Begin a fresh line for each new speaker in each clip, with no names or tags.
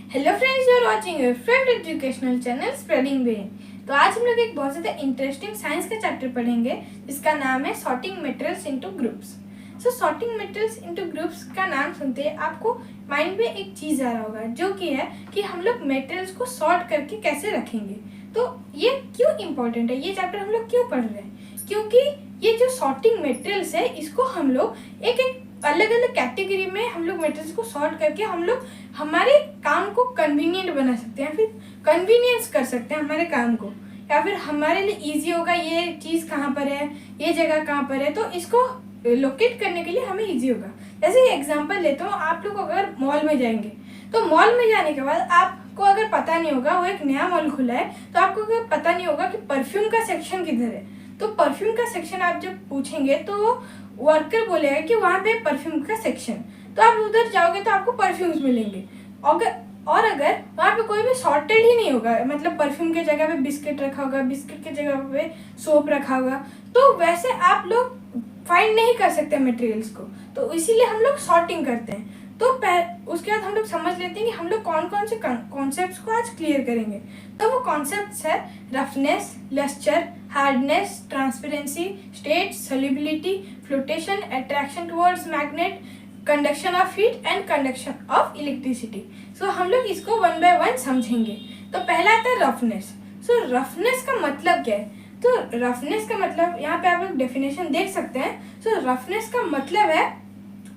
Hello friends, you are watching your favourite educational channel spreading brain. तो आज हम लोग एक बहुत ज़्यादा इंटरेस्टिंग साइंस का चैप्टर पढ़ेंगे जिसका नाम है सॉर्टिंग मटेरियल्स इनटू ग्रुप्स। सो सॉर्टिंग मटेरियल्स इनटू ग्रुप्स का नाम सुनते ही आपको माइंड में एक चीज़ आ रहा होगा, जो कि है कि हम लोग मटेरियल्स को सॉर्ट करके कैसे रखेंगे। तो ये क्यों इम्पोर्टेंट है, ये चैप्टर हम लोग क्यों पढ़ रहे हैं? क्योंकि ये जो सॉर्टिंग मटेरियल्स है इसको हम लोग एक एक अलग अलग कैटेगरी में हम लोग मटेरियल्स को सॉर्ट करके हम लोग हमारे काम को कन्वीनियंट बना सकते हैं, फिर कन्वीनियंस कर सकते हैं हमारे काम को, या फिर हमारे लिए इजी होगा ये चीज़ कहाँ पर है, ये जगह कहाँ पर है, तो इसको लोकेट करने के लिए हमें इजी होगा। जैसे एग्जांपल लेता हूँ, आप लोग अगर मॉल में जाएंगे तो मॉल में जाने के बाद आपको अगर पता नहीं होगा, वो एक नया मॉल खुला है तो आपको अगर पता नहीं होगा कि परफ्यूम का सेक्शन किधर है, तो परफ्यूम का सेक्शन आप जब पूछेंगे तो वर्कर बोलेगा कि वहाँ पे परफ्यूम का सेक्शन, तो आप उधर जाओगे तो आपको परफ्यूम्स मिलेंगे। और अगर वहाँ पे कोई भी सॉर्टेड ही नहीं होगा, मतलब परफ्यूम के जगह पे बिस्किट रखा होगा, बिस्किट के जगह पे सोप रखा होगा, तो वैसे आप लोग फाइंड नहीं कर सकते मटेरियल्स को, तो इसीलिए हम लोग सॉर्टिंग करते हैं। तो उसके बाद हम लोग समझ लेते हैं कि हम लोग कौन कौन से कॉन्सेप्ट्स को आज क्लियर करेंगे। तो वो कॉन्सेप्ट्स है roughness, lustre, hardness, transparency, state, solubility, flotation, attraction towards magnet, conduction of heat and conduction of electricity. So हम लोग इसको वन बाय वन समझेंगे। तो पहला आता है रफनेस। सो रफनेस का मतलब क्या है? तो रफनेस का मतलब यहाँ पे आप लोग डेफिनेशन देख सकते हैं। सो रफनेस का मतलब है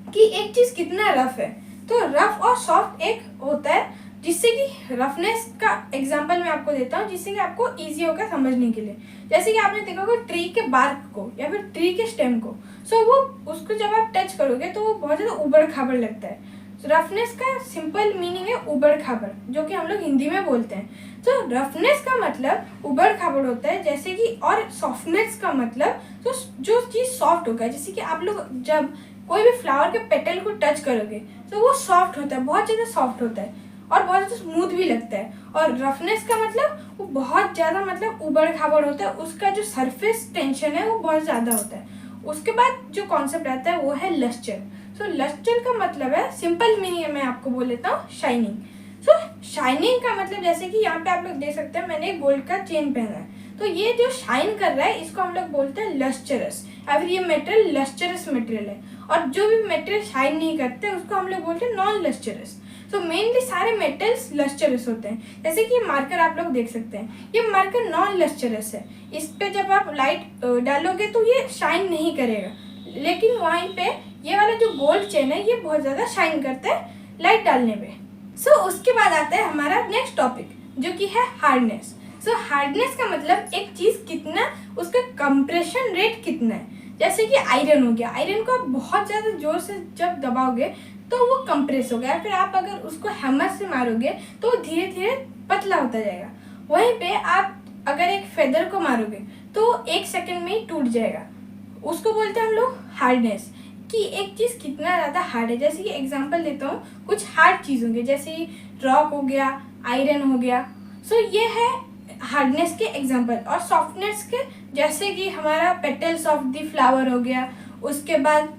कि एक चीज कितना रफ है। तो रफ और सॉफ्ट एक होता है, जिससे कि रफनेस का एग्जांपल मैं आपको देता हूँ जिससे कि आपको इजी होगा समझने के लिए। जैसे कि आपने देखा होगा ट्री के बार्क को या फिर ट्री के स्टेम को, सो वो उसको जब आप टच करोगे तो वो बहुत ज़्यादा उबड़ खाबड़ लगता है। रफनेस का सिंपल मीनिंग है उबड़ खाबड़, जो कि हम लोग हिंदी में बोलते हैं। तो रफनेस का मतलब उबड़ खाबड़ होता है, जैसे कि, और सॉफ्टनेस का मतलब तो जो चीज़ सॉफ्ट होगा, जैसे कि आप लोग जब कोई भी फ्लावर के पेटल को टच करोगे तो वो सॉफ्ट होता है, बहुत ज़्यादा सॉफ्ट होता है और बहुत ज़्यादा स्मूथ भी लगता है। और रफनेस का मतलब वो बहुत ज़्यादा मतलब उबड़ खाबड़ होता है, उसका जो सरफेस टेंशन है वो बहुत ज़्यादा होता है। उसके बाद जो कॉन्सेप्ट आता है वो है लस्चर। सो लस्चर का मतलब है, सिंपल मीनिंग मैं आपको बोल लेता हूँ, शाइनिंग। सो शाइनिंग का मतलब जैसे कि यहाँ पे आप लोग देख सकते हैं मैंने गोल्ड का चेन पहना है, तो ये जो शाइन कर रहा है इसको हम लोग बोलते हैं लस्चरस, या फिर ये मटेरियल लस्चरस मटेरियल है। और जो भी मटेरियल शाइन नहीं करते उसको हम लोग बोलते हैं नॉन लस्चरस। तो मेनली सारे मेटल्स लस्चरस होते हैं। जैसे कि मार्कर आप लोग देख सकते हैं, ये मार्कर नॉन लस्चरस है, इस पे जब आप लाइट डालोगे तो ये शाइन नहीं करेगा, लेकिन वहीं पे ये वाला जो गोल्ड चेन है ये बहुत ज़्यादा शाइन करता है लाइट डालने पे। सो उसके बाद आता है हमारा नेक्स्ट टॉपिक, जो कि है हार्डनेस। सो हार्डनेस का मतलब एक चीज़ कितना, उसका कंप्रेशन रेट कितना है। जैसे कि आयरन हो गया, आयरन को आप बहुत ज़्यादा जोर से जब दबाओगे तो वो कंप्रेस हो गया, फिर आप अगर उसको हैमर से मारोगे तो वो धीरे धीरे पतला होता जाएगा। वहीं पे आप अगर एक फेदर को मारोगे तो 1 सेकंड में ही टूट जाएगा, उसको बोलते हैं हम लोग हार्डनेस, कि एक चीज़ कितना ज़्यादा हार्ड है। जैसे कि एग्जांपल देता हूँ, कुछ हार्ड चीज़ होंगे जैसे रॉक हो गया, आयरन हो गया। सो ये है हार्डनेस के एग्जांपल। और सॉफ्टनेस के जैसे कि हमारा पेटल्स ऑफ द फ्लावर हो गया, उसके बाद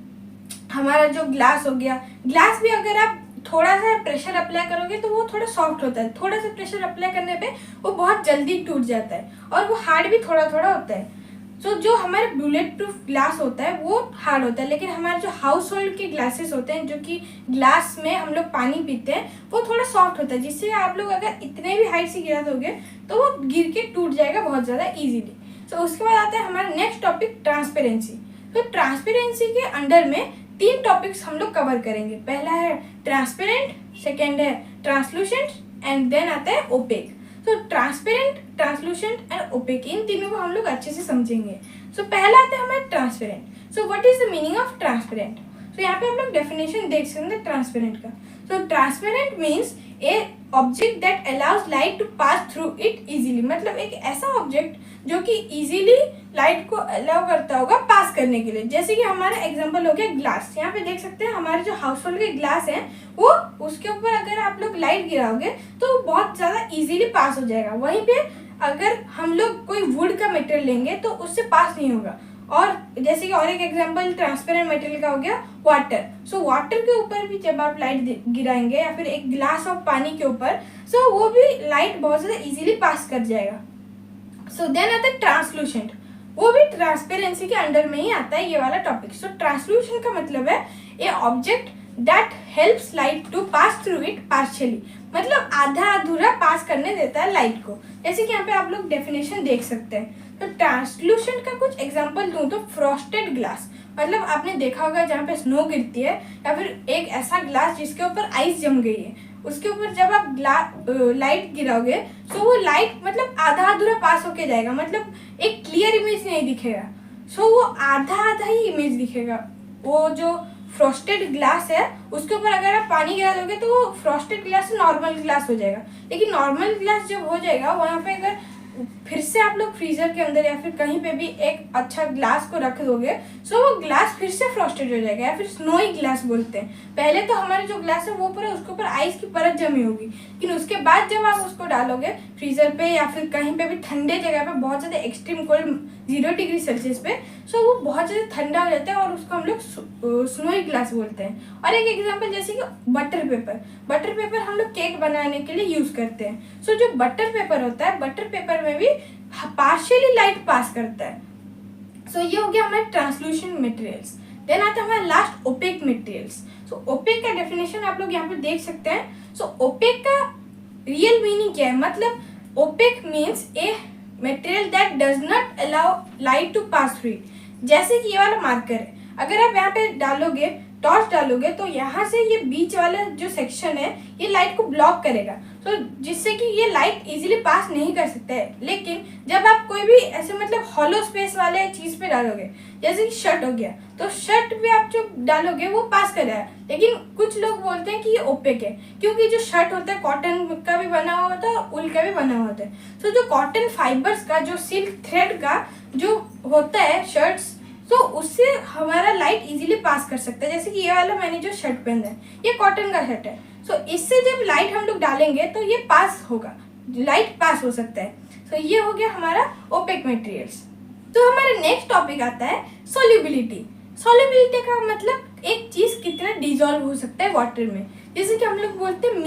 हमारा जो ग्लास हो गया, ग्लास भी अगर आप थोड़ा सा प्रेशर अप्लाई करोगे तो वो थोड़ा सॉफ्ट होता है, थोड़ा सा प्रेशर अप्लाई करने पे वो बहुत जल्दी टूट जाता है, और वो हार्ड भी थोड़ा थोड़ा होता है। सो जो हमारे बुलेट प्रूफ ग्लास होता है वो हार्ड होता है, लेकिन हमारे जो हाउस होल्ड के ग्लासेस होते हैं, जो कि ग्लास में हम लोग पानी पीते हैं, वो थोड़ा सॉफ्ट होता है, जिससे आप लोग अगर इतने भी हाइट से गिरा दोगे तो वो गिर के टूट जाएगा बहुत ज़्यादा ईजीली। सो उसके बाद आता है हमारा नेक्स्ट टॉपिक, ट्रांसपेरेंसी। तो ट्रांसपेरेंसी के अंडर में 3 टॉपिक्स हम लोग कवर करेंगे। पहला है ट्रांसपेरेंट, सेकेंड है ट्रांसलूसेंट, एंड देन आता है ओपेक। तो ट्रांसपेरेंट, ट्रांसलूसेंट एंड ओपेक, इन तीनों को हम लोग अच्छे से समझेंगे। सो पहला आता है हमारा transparent. So what is the meaning of transparent? तो यहाँ पे हम लोग डेफिनेशन देख सकते हैं ट्रांसपेरेंट का। So transparent means a object that allows light to pass through it easily, मतलब एक ऐसा ऑब्जेक्ट जो कि इजीली लाइट को अलाउ करता होगा पास करने के लिए। जैसे कि हमारा एग्जांपल हो गया ग्लास, यहाँ पे देख सकते हैं हमारे जो हाउस होल्ड के ग्लास हैं वो, उसके ऊपर अगर आप लोग लाइट गिराओगे तो बहुत ज़्यादा इजीली पास हो जाएगा। वहीं पे अगर हम लोग कोई वुड का मटेरियल लेंगे तो उससे पास नहीं होगा, और जैसे कि और एक एग्जांपल ट्रांसपेरेंट मटेरियल का हो गया वाटर। सो वाटर के ऊपर भी जब आप लाइट गिराएंगे या फिर एक ग्लास ऑफ पानी के ऊपर, सो वो भी लाइट बहुत ज़्यादा इजीली पास कर जाएगा। सो देन आता है ट्रांसलूसेंट, वो भी ट्रांसपेरेंसी के अंडर में ही आता है ये वाला टॉपिक। सो ट्रांसलूसेंट का मतलब है a object that helps light to pass through it partially, मतलब आधा अधूरा पास करने देता है लाइट को। जैसे कि यहाँ पे आप लोग डेफिनेशन देख सकते हैं। तो ट्रांसलूसेंट का कुछ एग्जांपल दूं तो फ्रॉस्टेड ग्लास, मतलब आपने देखा होगा जहाँ पे स्नो गिरती है या फिर एक ऐसा ग्लास जिसके ऊपर आइस जम गई है, उसके ऊपर जब आप लाइट गिराओगे तो वो लाइट मतलब आधा अधूरा पास होके जाएगा, मतलब एक क्लियर इमेज नहीं दिखेगा। सो वो आधा आधा ही इमेज दिखेगा। वो जो फ्रॉस्टेड ग्लास है उसके ऊपर अगर आप पानी गिरा दोगे तो वो फ्रॉस्टेड ग्लास से नॉर्मल ग्लास हो जाएगा, लेकिन नॉर्मल ग्लास जब हो जाएगा वहाँ पे अगर फिर से आप लोग फ्रीजर के अंदर या फिर कहीं पे भी एक अच्छा ग्लास को रख दोगे सो वो ग्लास फिर से फ्रॉस्टेड हो जाएगा, या फिर स्नोई ग्लास बोलते हैं। पहले तो हमारे जो ग्लास है वो पूरा उसके ऊपर आइस की परत जमी होगी, लेकिन उसके बाद जब आप उसको डालोगे फ्रीजर पे या फिर कहीं पे भी ठंडे जगह पे बहुत ज़्यादा एक्सट्रीम कोल्ड 0 डिग्री सेल्सियस पे, सो वो बहुत ज़्यादा ठंडा हो जाता है और उसको हम लोग स्नोई ग्लास बोलते हैं। और एक एग्जाम्पल जैसे कि बटर पेपर हम लोग केक बनाने के लिए यूज़ करते हैं। सो जो बटर पेपर होता है, बटर पेपर में भी पार्शियली लाइट पास करता है। सो ये हो गया हमारे ट्रांसलूसेंट मटेरियल्स। देन आता है हमारा last opaque materials. So opaque का डेफिनेशन आप लोग यहाँ पे देख सकते हैं। सो ओपेक का रियल मीनिंग क्या है, मतलब opaque means a material that does not allow light to pass through it. जैसे कि ये वाला मार्कर है, अगर आप यहाँ पे डालोगे टॉर्च डालोगे तो यहाँ से ये बीच वाला जो सेक्शन है ये लाइट को ब्लॉक करेगा, तो जिससे कि ये लाइट इजीली पास नहीं कर सकता है। लेकिन जब आप कोई भी ऐसे मतलब हॉलो स्पेस वाले चीज़ पे डालोगे, जैसे कि शर्ट हो गया, तो शर्ट पे आप जो डालोगे वो पास कर रहा है। लेकिन कुछ लोग बोलते हैं कि ये ओपेक है, क्योंकि जो शर्ट होता है कॉटन का भी बना हुआ होता है और ऊल का भी बना हुआ होता है। तो जो कॉटन फाइबर्स का, जो सिल्क थ्रेड का जो होता है शर्ट्स, तो उससे हमारा लाइट इजीली पास कर सकता है। जैसे कि ये वाला मैंने जो शर्ट पहना है ये कॉटन का शर्ट है, सो इससे जब लाइट हम लोग डालेंगे तो ये पास होगा, लाइट पास हो सकता है। सो ये हो गया हमारा ओपेक मटेरियल्स। तो हमारा नेक्स्ट टॉपिक आता है सोल्यूबिलिटी। सोल्यूबिलिटी का मतलब एक चीज़ कितना डिजॉल्व हो सकता है वाटर में। जैसे कि हम लोग बोलते हैं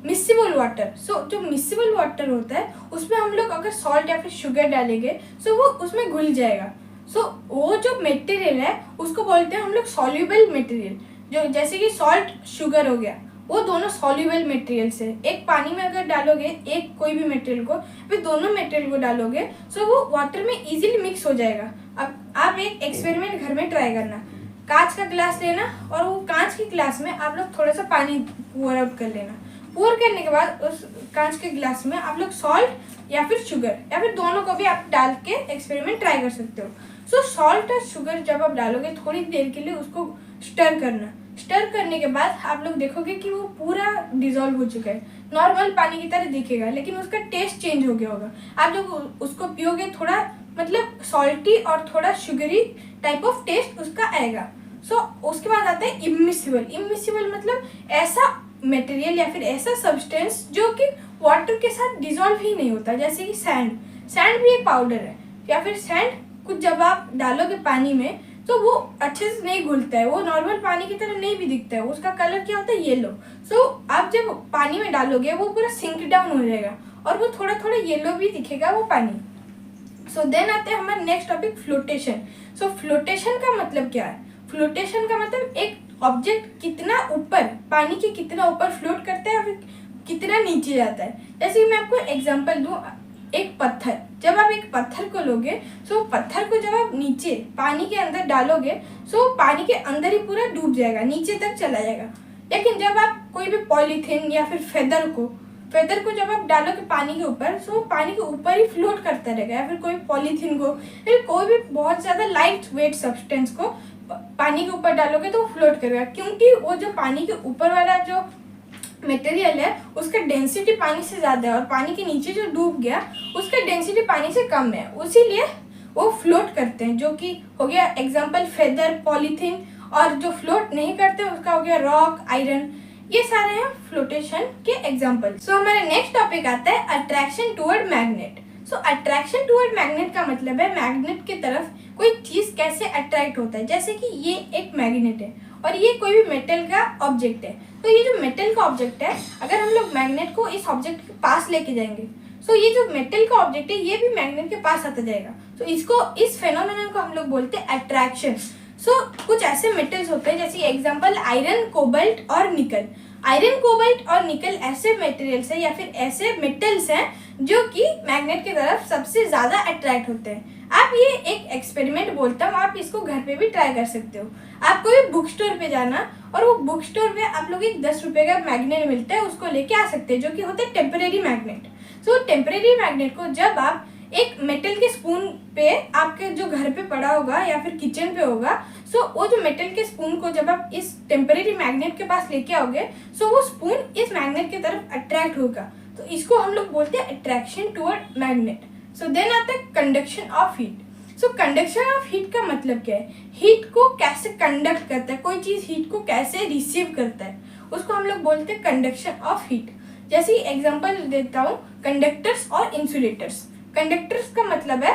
मिसिबल वाटर। सो जो मिसिबल वाटर होता है उसमें हम लोग अगर सॉल्ट या फिर शुगर डालेंगे सो वो उसमें घुल जाएगा। सो वो जो मटेरियल है उसको बोलते हैं हम लोग सॉल्यूबल मटेरियल। जो जैसे कि सॉल्ट शुगर हो गया, वो दोनों सॉल्यूबल मटेरियल्स है। एक पानी में अगर डालोगे एक कोई भी मटेरियल को, फिर दोनों मटेरियल को डालोगे सो वो वाटर में इजीली मिक्स हो जाएगा। अब आप एक एक्सपेरिमेंट घर में ट्राई करना, कांच का ग्लास लेना और वो कांच के ग्लास में आप लोग थोड़ा सा पानी पोर आउट कर लेना। पोर करने के बाद उस कांच के ग्लास में आप लोग सॉल्ट या फिर शुगर या फिर दोनों को भी आप डाल के एक्सपेरिमेंट ट्राई कर सकते हो। सो सॉल्ट और शुगर जब आप डालोगे थोड़ी देर के लिए उसको स्टर करना। स्टर करने के बाद आप लोग देखोगे कि वो पूरा डिजॉल्व हो चुका है, नॉर्मल पानी की तरह दिखेगा, लेकिन उसका टेस्ट चेंज हो गया होगा। आप जब उसको पियोगे थोड़ा मतलब सॉल्टी और थोड़ा शुगरी टाइप ऑफ टेस्ट उसका आएगा। सो उसके बाद आता है इमिसिबल मतलब ऐसा मटेरियल या फिर ऐसा सब्सटेंस जो कि वाटर के साथ डिजॉल्व ही नहीं होता। जैसे कि सैंड भी एक पाउडर है, या फिर सैंड कुछ जब आप डालोगे पानी में तो वो अच्छे से नहीं घुलता है, वो नॉर्मल पानी की तरह नहीं भी दिखता है, उसका कलर क्या होता है येलो। सो आप जब पानी में डालोगे वो पूरा सिंक डाउन हो जाएगा और वो थोड़ा थोड़ा येलो भी दिखेगा वो पानी। सो देन आते हैं हमारा नेक्स्ट टॉपिक फ्लोटेशन। सो फ्लोटेशन का मतलब क्या है? फ्लोटेशन का मतलब एक ऑब्जेक्ट कितना ऊपर, पानी के कितना ऊपर फ्लोट करता है या फिर कितना नीचे जाता है। जैसे कि मैं आपको एग्जांपल दूं, एक पत्थर, जब आप एक पत्थर को लोगे सो पत्थर को जब आप नीचे पानी के अंदर डालोगे सो पानी के अंदर ही पूरा डूब जाएगा, नीचे तक चला जाएगा। लेकिन जब आप कोई भी पॉलीथीन या फिर फेदर को जब आप डालोगे पानी के ऊपर सो पानी के ऊपर ही फ्लोट करता रहेगा, या फिर कोई पॉलीथीन को फिर कोई भी बहुत ज़्यादा लाइट वेट सब्सटेंस को पानी के ऊपर डालोगे तो वो फ्लोट करेगा, क्योंकि वो जो पानी के ऊपर वाला जो मटेरियल है उसका डेंसिटी पानी से ज़्यादा है और पानी के नीचे जो डूब गया उसका डेंसिटी पानी से कम है, उसीलिए वो फ्लोट करते हैं। जो कि हो गया एग्जांपल फेदर, पॉलीथीन, और जो फ्लोट नहीं करते उसका हो गया रॉक, आयरन। ये सारे हैं फ्लोटेशन के एग्जांपल। सो हमारा नेक्स्ट टॉपिक आता है अट्रैक्शन टुवर्ड मैग्नेट। सो अट्रैक्शन टुवर्ड मैग्नेट का मतलब है मैग्नेट की तरफ कोई चीज कैसे अट्रैक्ट होता है। जैसे कि ये एक मैग्नेट है और ये कोई भी मेटल का ऑब्जेक्ट है, तो ये जो मेटल का ऑब्जेक्ट है, अगर हम लोग मैग्नेट को इस ऑब्जेक्ट के पास लेके जाएंगे, तो ये जो मेटल का ऑब्जेक्ट है ये भी मैग्नेट के पास आता जाएगा। तो इसको, इस फेनोमेनन को हम लोग बोलते हैं अट्रैक्शन। कुछ ऐसे मेटल्स होते हैं, जैसे एग्जांपल आयरन, कोबाल्ट और निकल। आयरन, कोबाल्ट और निकल ऐसे मटेरियल्स हैं या फिर ऐसे मेटल्स हैं जो कि मैग्नेट की तरफ सबसे ज्यादा अट्रैक्ट होते हैं। आप ये एक एक्सपेरिमेंट बोलता हूँ, आप इसको घर पे भी ट्राई कर सकते हो। आप कोई बुक स्टोर पे जाना और वो बुक स्टोर पे आप लोग एक 10 रुपए का मैग्नेट मिलता है, उसको लेके आ सकते हैं, जो कि होते हैं टेम्परेरी मैग्नेट। टेम्परेरी मैग्नेट को जब आप एक मेटल के स्पून पे आपके जो घर पे पड़ा होगा या फिर किचन पे होगा, वो जो मेटल के स्पून को जब आप इस टेम्परेरी मैग्नेट के पास लेके आओगे, वो स्पून इस मैग्नेट की तरफ अट्रैक्ट होगा। तो इसको हम लोग बोलते हैं अट्रैक्शन टुवर्ड मैग्नेट। देन आता है conduction of heat. Conduction of heat का मतलब क्या है? हीट को कैसे कंडक्ट करता है, कोई चीज हीट को कैसे रिसीव करता है, उसको हम लोग बोलते हैं कंडक्शन ऑफ हीट। जैसे एग्जांपल देता हूँ, कंडक्टर्स और इंसुलेटर्स। कंडक्टर्स का मतलब है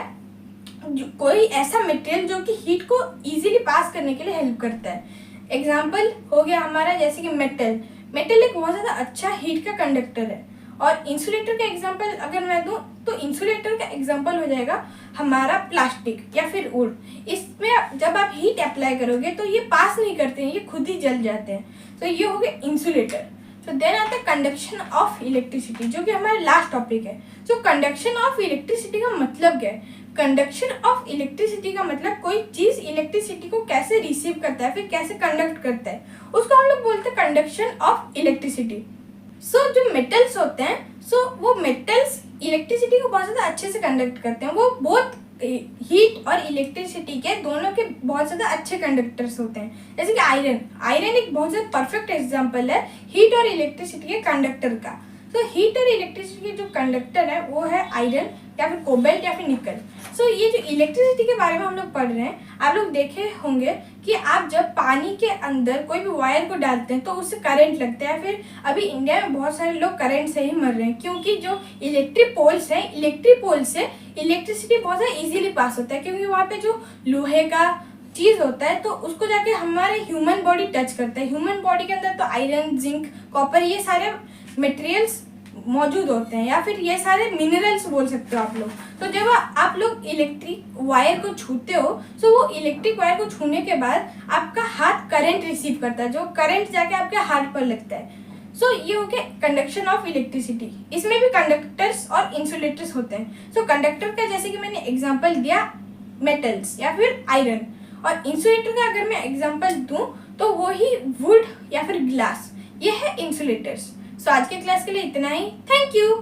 कोई ऐसा मटेरियल जो कि हीट को इजीली पास करने के लिए हेल्प करता है। एग्जांपल हो गया हमारा जैसे कि मेटल। मेटल एक बहुत ज़्यादा अच्छा हीट का कंडक्टर है। और इंसुलेटर का एग्जांपल अगर मैं दूं तो इंसुलेटर का एग्जांपल हो जाएगा हमारा प्लास्टिक या फिर वुड। इसमें जब आप हीट अप्लाई करोगे तो ये पास नहीं करते हैं, ये खुद ही जल जाते हैं। तो ये हो गया इंसुलेटर। देन आता है कंडक्शन ऑफ इलेक्ट्रिसिटी, जो कि हमारा लास्ट टॉपिक है। कंडक्शन ऑफ इलेक्ट्रिसिटी का मतलब क्या है? कंडक्शन ऑफ इलेक्ट्रिसिटी का मतलब कोई चीज इलेक्ट्रिसिटी को कैसे रिसीव करता है, फिर कैसे कंडक्ट करता है, उसको हम लोग बोलते हैं कंडक्शन ऑफ इलेक्ट्रिसिटी। जो मेटल्स होते हैं, वो मेटल्स इलेक्ट्रिसिटी को बहुत ज्यादा अच्छे से कंडक्ट करते हैं। वो बहुत हीट और इलेक्ट्रिसिटी के दोनों के बहुत ज्यादा अच्छे कंडक्टर्स होते हैं। जैसे कि आयरन एक बहुत ज्यादा परफेक्ट एग्जांपल है हीट और इलेक्ट्रिसिटी के कंडक्टर का। हीट और इलेक्ट्रिसिटी के जो कंडक्टर है वो है आयरन या फिर कोबाल्ट या फिर निकल। ये जो इलेक्ट्रिसिटी के बारे में हम लोग पढ़ रहे हैं, आप लोग देखे होंगे कि आप जब पानी के अंदर कोई भी वायर को डालते हैं तो उससे करंट लगता है। फिर अभी इंडिया में बहुत सारे लोग करंट से ही मर रहे हैं, क्योंकि जो इलेक्ट्रिक पोल्स से इलेक्ट्रिसिटी बहुत ज़्यादा इजीली पास होता है, क्योंकि वहाँ पे जो लोहे का चीज होता है तो उसको जाके हमारे ह्यूमन बॉडी टच करता है। ह्यूमन बॉडी के अंदर तो आयरन, जिंक, कॉपर ये सारे मटेरियल्स मौजूद होते हैं, या फिर ये सारे मिनरल्स बोल सकते हो आप लोग। जब आप लोग इलेक्ट्रिक वायर को छूते हो, वो इलेक्ट्रिक वायर को छूने के बाद आपका हाथ करंट रिसीव करता है, जो करंट जाके आपके हार्ट पर लगता है। ये हो गया कंडक्शन ऑफ इलेक्ट्रिसिटी। इसमें भी कंडक्टर्स और इंसुलेटर्स होते हैं। कंडक्टर का जैसे कि मैंने एग्जांपल दिया मेटल्स या फिर आयरन, और इंसुलेटर का अगर मैं एग्जांपल दूं तो वो ही वुड या फिर ग्लास, ये है इंसुलेटर्स। आज के क्लास के लिए इतना ही। Thank you.